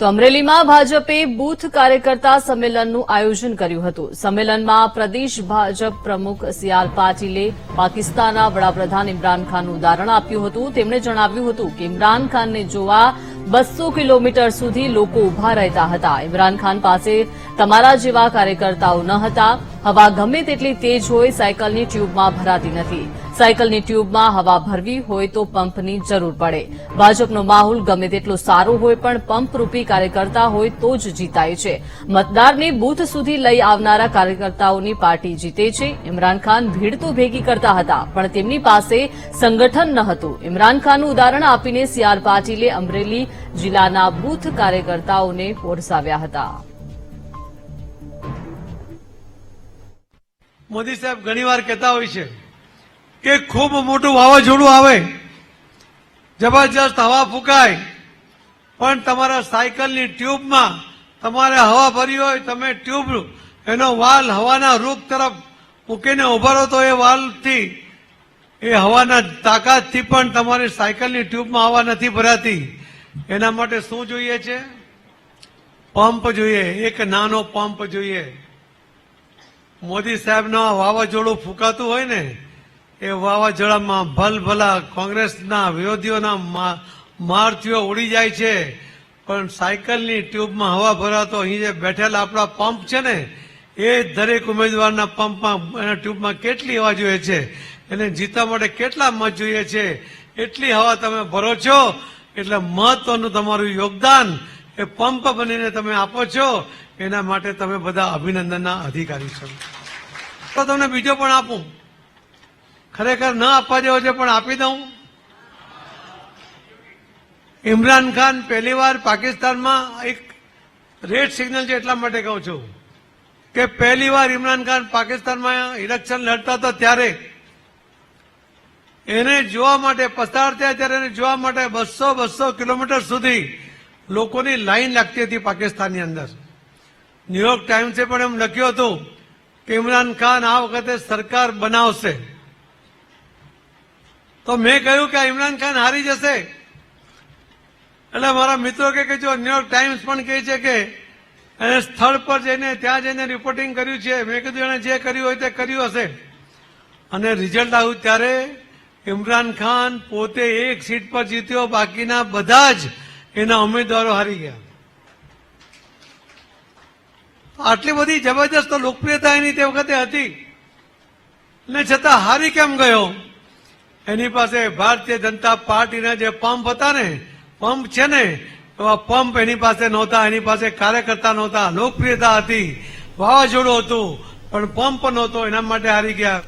તો અમરેલીમાં ભાજપે બૂથ કાર્યકર્તા સંમેલનનું આયોજન કર્યું હતું। સંમેલનમાં પ્રદેશ ભાજપ પ્રમુખ સી.આર. પાટીલે પાકિસ્તાનના વડાપ્રધાન ઇમરાન ખાનનું ઉદાહરણ આપ્યું હતું। તેમણે જણાવ્યું હતું કે ઇમરાન ખાનને જોવા 200 કિલોમીટર સુધી લોકો ઉભા રહેતા હતા। ઇમરાન ખાન પાસે તમારા જેવા કાર્યકર્તાઓ ન હતા। હવા ગમે તેટલી તેજ હોય સાયકલની ટ્યુબમાં ભરાતી નથી। સાયકલની ટ્યુબમાં હવા ભરવી હોય તો પંપની જરૂર પડે। ભાજપનો માહોલ ગમે તેટલો સારો હોય પણ પંપરૂપી કાર્યકર્તા હોય તો જ જીતાય છે। મતદારને બૂથ સુધી લઈ આવનારા કાર્યકર્તાઓની પાર્ટી જીતે છે। ઇમરાન ખાન ભીડ તો ભેગી કરતા હતા પણ તેમની પાસે સંગઠન ન હતું। ઇમરાન ખાનનું ઉદાહરણ આપીને સી.આર. પાટીલે અમરેલી જિલ્લાના બૂથ કાર્યકર્તાઓને પોરસાવ્યા હતા। મોદી સાહેબ ઘણીવાર કહેતા હોય છે કે ખૂબ મોટું વાવાઝોડું આવે, જબરજસ્ત હવા ફૂંકાય, પણ તમારા સાયકલની ટ્યુબમાં તમારે હવા ભરી હોય, તમે ટ્યુબ એનો વાલ હવાના રૂપ તરફ મૂકીને ઉભા રહો તો એ વાલથી એ હવાના તાકાતથી પણ તમારી સાયકલની ટ્યુબમાં હવા નથી ભરાતી। એના માટે શું જોઈએ છે? પંપ જોઈએ, એક નાનો પંપ જોઈએ। મોદી સાહેબનો વાવાઝોડું ફૂંકાતું હોય ને એ વાવાઝોડામાં ભલભલા કોંગ્રેસના વિરોધીઓના મારતીઓ ઉડી જાય છે, પણ સાયકલની ટ્યુબમાં હવા ભરાતો અહીં જે બેઠેલા આપણા પંપ છે ને એ દરેક ઉમેદવારના પંપમાં એના ટ્યુબમાં કેટલી હવા જોઈએ છે, એને જીતવા માટે કેટલા મત જોઈએ છે, એટલી હવા તમે ભરો છો। એટલે મહત્વનું તમારું યોગદાન એ પંપ બનીને તમે આપો છો। એના માટે તમે બધા અભિનંદનના અધિકારી છો। તો તમને બીજો પણ આપું, ખરેખર ન આપવા જેવો છે પણ આપી દઉં। ઇમરાન ખાન પહેલી વાર પાકિસ્તાનમાં એક રેડ સિગ્નલ છે એટલા માટે કહું છું કે પહેલી વાર ઇમરાન ખાન પાકિસ્તાનમાં ઇલેક્શન લડતા હતા ત્યારે એને જોવા માટે પસાર થયા, ત્યારે એને જોવા માટે 200 કિલોમીટર સુધી લોકોની લાઈન લાગતી હતી પાકિસ્તાનની અંદર। ન્યુયોર્ક ટાઈમ્સે પણ એમ લખ્યું હતું કે ઇમરાન ખાન આ વખતે સરકાર બનાવશે। તો મેં કહ્યું કે ઇમરાન ખાન હારી જશે। એટલે મારા મિત્રો કે જો ન્યુયોર્ક ટાઈમ્સ પણ કહે છે કે એને સ્થળ પર જઈને ત્યાં જઈને રિપોર્ટિંગ કર્યું છે। મેં કીધું એને જે કર્યું હોય તે કર્યું હશે। અને રિઝલ્ટ આવ્યું ત્યારે ઇમરાન ખાન પોતે એક સીટ પર જીત્યો, બાકીના બધા જ એના ઉમેદવારો હારી ગયા। આટલી બધી જબરજસ્ત લોકપ્રિયતા એની તે વખતે હતી ને છતાં હારી કેમ ગયો? એની પાસે ભારતીય જનતા પાર્ટીના જે પંપ હતા ને, પંપ છે ને એવા પંપ એની પાસે નહોતા। એની પાસે કાર્યકર્તા નહોતા, લોકપ્રિયતા હતી, વાવાઝોડું હતું પણ પંપ નહોતો, એના માટે હારી ગયા।